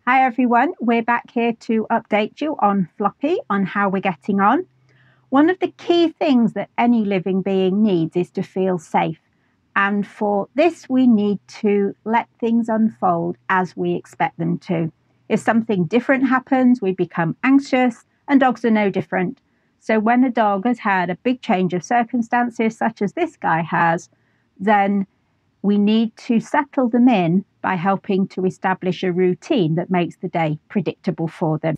Hi everyone, we're back here to update you on Floppy, on how we're getting on. One of the key things that any living being needs is to feel safe. And for this, we need to let things unfold as we expect them to. If something different happens, we become anxious, and dogs are no different. So when a dog has had a big change of circumstances, such as this guy has, then we need to settle them in by helping to establish a routine that makes the day predictable for them.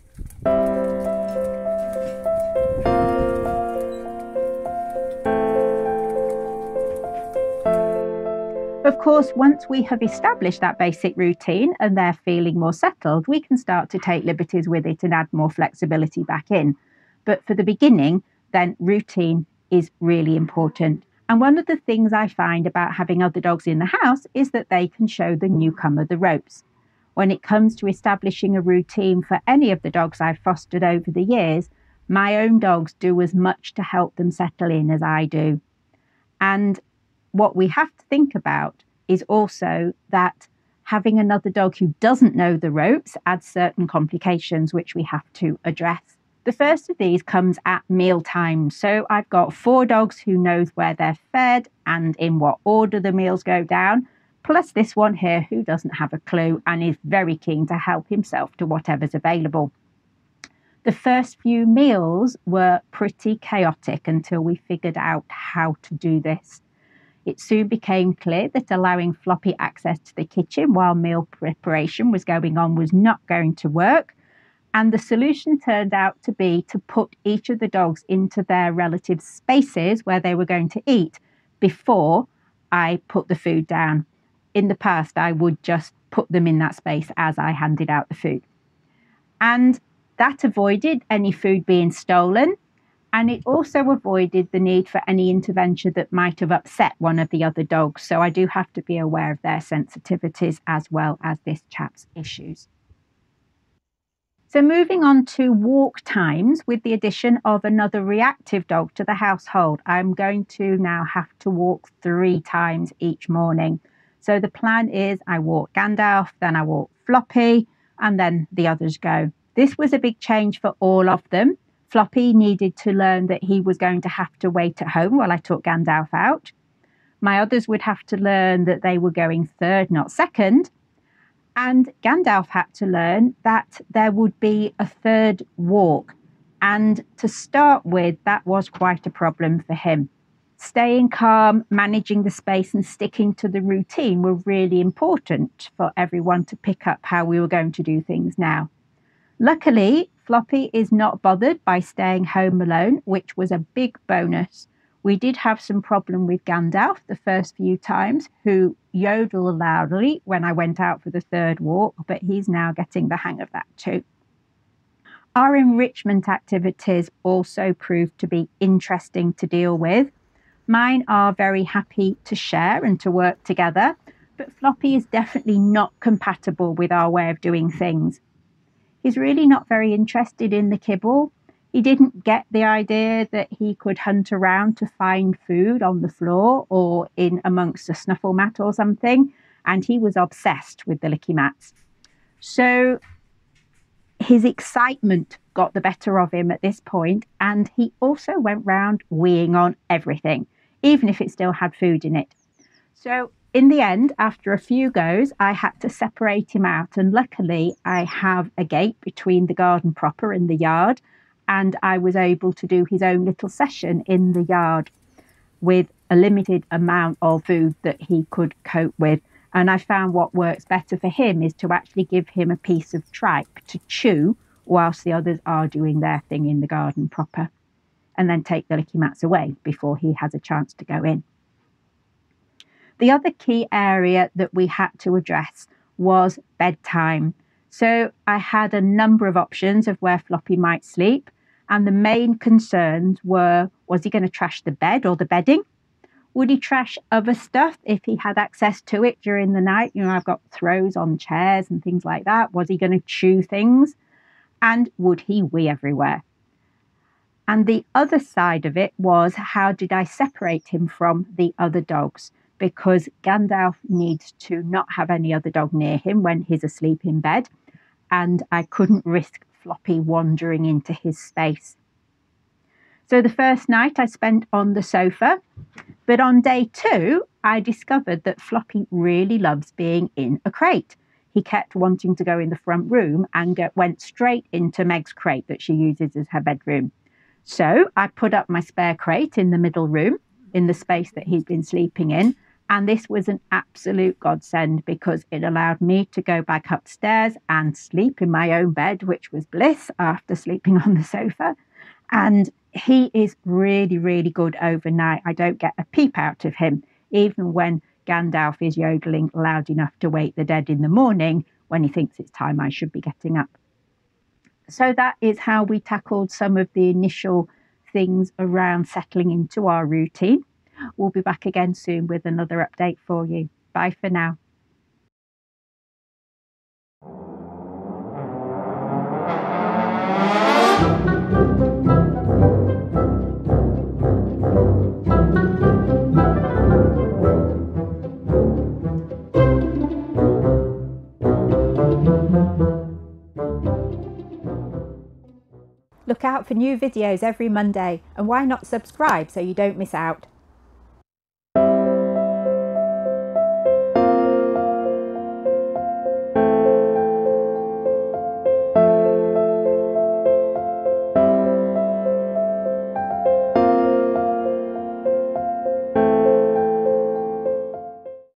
Of course, once we have established that basic routine and they're feeling more settled, we can start to take liberties with it and add more flexibility back in. But for the beginning, then routine is really important. And one of the things I find about having other dogs in the house is that they can show the newcomer the ropes. When it comes to establishing a routine for any of the dogs I've fostered over the years, my own dogs do as much to help them settle in as I do. And what we have to think about is also that having another dog who doesn't know the ropes adds certain complications which we have to address. The first of these comes at meal time. So I've got 4 dogs who knows where they're fed and in what order the meals go down, plus this one here who doesn't have a clue and is very keen to help himself to whatever's available. The first few meals were pretty chaotic until we figured out how to do this. It soon became clear that allowing Floppy access to the kitchen while meal preparation was going on was not going to work. And the solution turned out to be to put each of the dogs into their relative spaces where they were going to eat before I put the food down. In the past, I would just put them in that space as I handed out the food. And that avoided any food being stolen. And it also avoided the need for any intervention that might have upset one of the other dogs. So I do have to be aware of their sensitivities as well as this chap's issues. So moving on to walk times, with the addition of another reactive dog to the household, I'm going to now have to walk 3 times each morning. So the plan is I walk Gandalf, then I walk Floppy, and then the others go. This was a big change for all of them. Floppy needed to learn that he was going to have to wait at home while I took Gandalf out. My others would have to learn that they were going third, not second. And Gandalf had to learn that there would be a third walk. And to start with, that was quite a problem for him. Staying calm, managing the space and sticking to the routine were really important for everyone to pick up how we were going to do things now. Luckily, Floppy is not bothered by staying home alone, which was a big bonus. We did have some problem with Gandalf the first few times, who yodeled loudly when I went out for the third walk, but he's now getting the hang of that too. Our enrichment activities also proved to be interesting to deal with. Mine are very happy to share and to work together, but Floppy is definitely not compatible with our way of doing things. He's really not very interested in the kibble. He didn't get the idea that he could hunt around to find food on the floor or in amongst a snuffle mat or something, and he was obsessed with the licky mats. So his excitement got the better of him at this point, and he also went round weeing on everything, even if it still had food in it. So in the end, after a few goes, I had to separate him out, and luckily I have a gate between the garden proper and the yard, and I was able to do his own little session in the yard with a limited amount of food that he could cope with. And I found what works better for him is to actually give him a piece of tripe to chew whilst the others are doing their thing in the garden proper, and then take the licky mats away before he has a chance to go in. The other key area that we had to address was bedtime. So I had a number of options of where Floppy might sleep, and the main concerns were, was he going to trash the bed or the bedding? Would he trash other stuff if he had access to it during the night? You know, I've got throws on chairs and things like that. Was he going to chew things? And would he wee everywhere? And the other side of it was, how did I separate him from the other dogs? Because Gandalf needs to not have any other dog near him when he's asleep in bed. and I couldn't risk Floppy wandering into his space. So the first night I spent on the sofa, but on day 2, I discovered that Floppy really loves being in a crate. He kept wanting to go in the front room and went straight into Meg's crate that she uses as her bedroom. So I put up my spare crate in the middle room, in the space that he'd been sleeping in, and this was an absolute godsend because it allowed me to go back upstairs and sleep in my own bed, which was bliss after sleeping on the sofa. And he is really, really good overnight. I don't get a peep out of him, even when Gandalf is yodeling loud enough to wake the dead in the morning when he thinks it's time I should be getting up. So that is how we tackled some of the initial things around settling into our routine. We'll be back again soon with another update for you. Bye for now. Look out for new videos every Monday, and why not subscribe so you don't miss out?